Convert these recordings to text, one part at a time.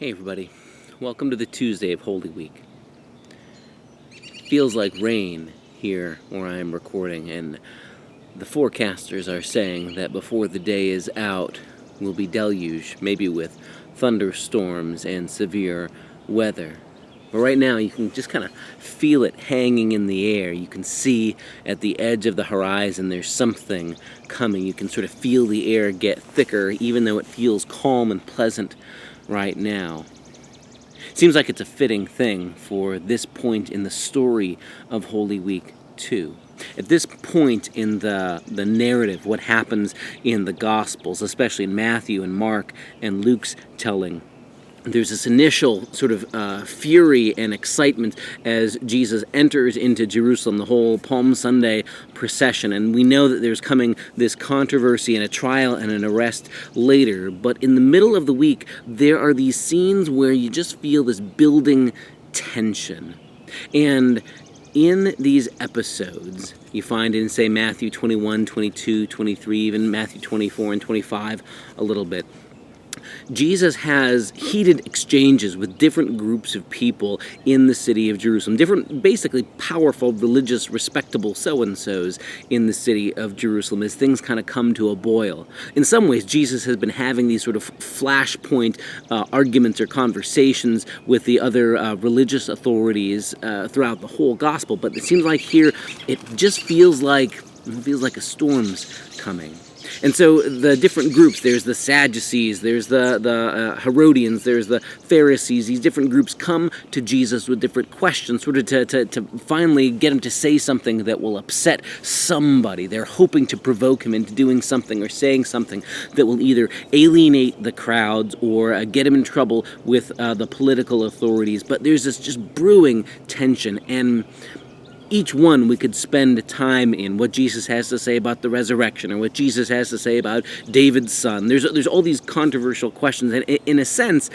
Hey everybody, welcome to the Tuesday of Holy Week. Feels like rain here where I am recording, and the forecasters are saying that before the day is out will be deluge, maybe with thunderstorms and severe weather. But right now you can just kind of feel it hanging in the air. You can see at the edge of the horizon there's something coming. You can sort of feel the air get thicker even though it feels calm and pleasant right now. Seems like it's a fitting thing for this point in the story of Holy Week 2. At this point in the narrative, what happens in the Gospels, especially in Matthew and Mark and Luke's telling, there's this initial sort of fury and excitement as Jesus enters into Jerusalem, the whole Palm Sunday procession. And we know that there's coming this controversy and a trial and an arrest later. But in the middle of the week, there are these scenes where you just feel this building tension. And in these episodes, you find in, say, Matthew 21, 22, 23, even Matthew 24 and 25 a little bit, Jesus has heated exchanges with different groups of people in the city of Jerusalem, different, basically powerful, religious, respectable so-and-sos in the city of Jerusalem as things kind of come to a boil. In some ways, Jesus has been having these sort of flashpoint arguments or conversations with the other religious authorities throughout the whole gospel, but it seems like here it just feels like a storm's coming. And so the different groups, there's the Sadducees, there's the Herodians, there's the Pharisees, these different groups come to Jesus with different questions, sort of to finally get him to say something that will upset somebody. They're hoping to provoke him into doing something or saying something that will either alienate the crowds or get him in trouble with the political authorities. But there's this just brewing tension, and each one we could spend time in, what Jesus has to say about the resurrection, or what Jesus has to say about David's son. There's all these controversial questions, and in a sense,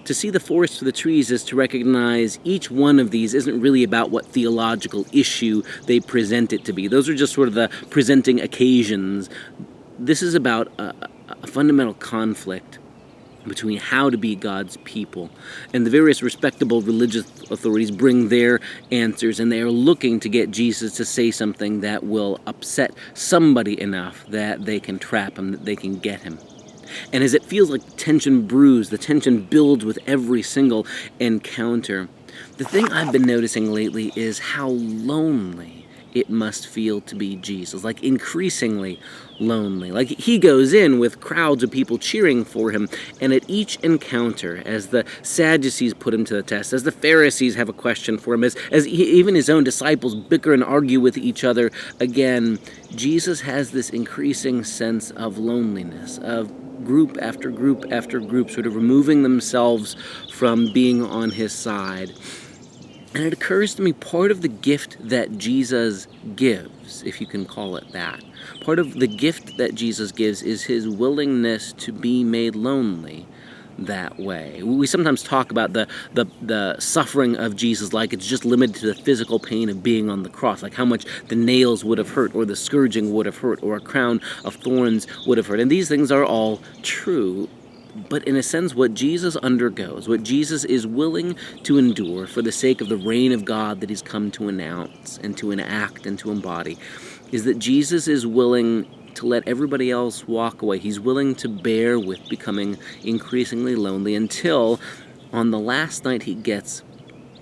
to see the forest for the trees is to recognize each one of these isn't really about what theological issue they present it to be. Those are just sort of the presenting occasions. This is about a fundamental conflict between how to be God's people. And the various respectable religious authorities bring their answers, and they are looking to get Jesus to say something that will upset somebody enough that they can trap him, that they can get him. And as it feels like tension brews, the tension builds with every single encounter. The thing I've been noticing lately is how lonely it must feel to be Jesus, like increasingly lonely. Like he goes in with crowds of people cheering for him, and at each encounter, as the Sadducees put him to the test, as the Pharisees have a question for him, even his own disciples bicker and argue with each other again, Jesus has this increasing sense of loneliness, of group after group after group sort of removing themselves from being on his side. And it occurs to me, part of the gift that Jesus gives, if you can call it that, part of the gift that Jesus gives is his willingness to be made lonely that way. We sometimes talk about the suffering of Jesus like it's just limited to the physical pain of being on the cross, like how much the nails would have hurt, or the scourging would have hurt, or a crown of thorns would have hurt. And these things are all true. But in a sense, what Jesus undergoes, what Jesus is willing to endure for the sake of the reign of God that he's come to announce and to enact and to embody, is that Jesus is willing to let everybody else walk away. He's willing to bear with becoming increasingly lonely until on the last night he gets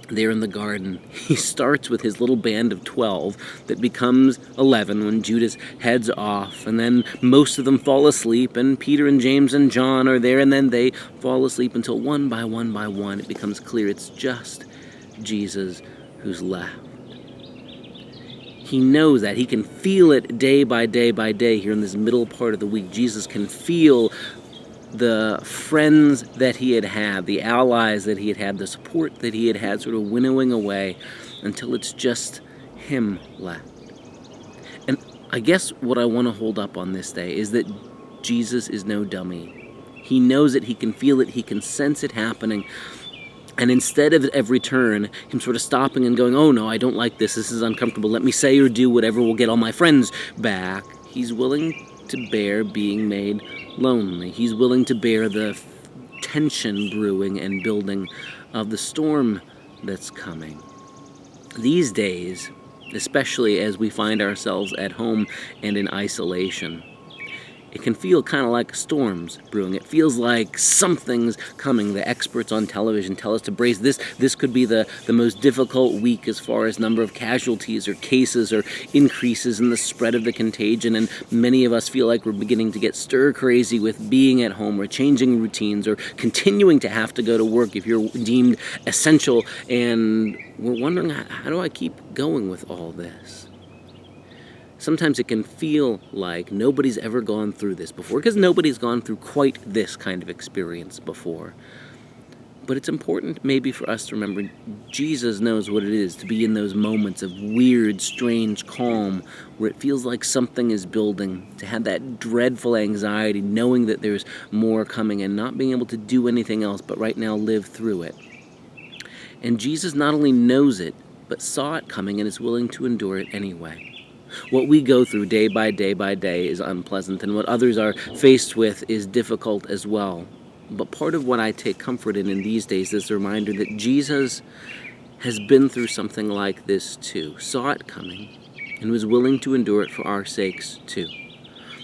there in the garden, he starts with his little band of 12 that becomes 11 when Judas heads off, and then most of them fall asleep, and Peter and James and John are there, and then they fall asleep until one by one it becomes clear it's just Jesus who's left. He knows that. He can feel it day by day by day here in this middle part of the week. Jesus can feel the friends that he had, the allies that he had, the support that he had sort of winnowing away until it's just him left. And I guess what I want to hold up on this day is that Jesus is no dummy. He knows it, he can feel it, he can sense it happening. And instead of at every turn, him sort of stopping and going, oh no, I don't like this is uncomfortable, let me say or do whatever will get all my friends back, he's willing to bear being made lonely. He's willing to bear the tension brewing and building, of the storm that's coming. These days, especially as we find ourselves at home and in isolation, it can feel kind of like storms brewing. It feels like something's coming. The experts on television tell us to brace. This could be the most difficult week as far as number of casualties or cases or increases in the spread of the contagion. And many of us feel like we're beginning to get stir crazy with being at home or changing routines or continuing to have to go to work if you're deemed essential. And we're wondering, how do I keep going with all this? Sometimes it can feel like nobody's ever gone through this before, because nobody's gone through quite this kind of experience before. But it's important maybe for us to remember Jesus knows what it is to be in those moments of weird, strange calm where it feels like something is building, to have that dreadful anxiety, knowing that there's more coming and not being able to do anything else but right now live through it. And Jesus not only knows it, but saw it coming and is willing to endure it anyway. What we go through day by day by day is unpleasant, and what others are faced with is difficult as well. But part of what I take comfort in these days is the reminder that Jesus has been through something like this too, saw it coming, and was willing to endure it for our sakes too.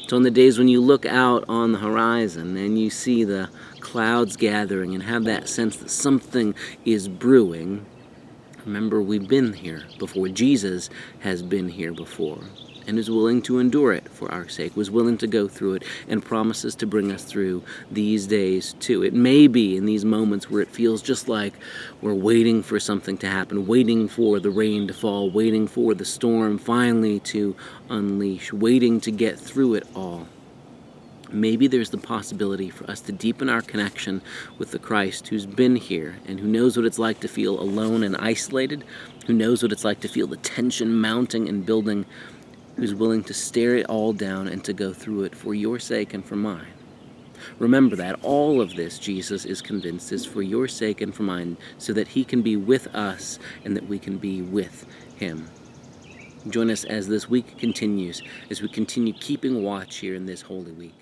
So on the days when you look out on the horizon and you see the clouds gathering and have that sense that something is brewing, remember, we've been here before. Jesus has been here before and is willing to endure it for our sake, was willing to go through it, and promises to bring us through these days too. It may be in these moments where it feels just like we're waiting for something to happen, waiting for the rain to fall, waiting for the storm finally to unleash, waiting to get through it all. Maybe there's the possibility for us to deepen our connection with the Christ who's been here and who knows what it's like to feel alone and isolated, who knows what it's like to feel the tension mounting and building, who's willing to stare it all down and to go through it for your sake and for mine. Remember that all of this, Jesus is convinced, is for your sake and for mine, so that he can be with us and that we can be with him. Join us as this week continues, as we continue keeping watch here in this Holy Week.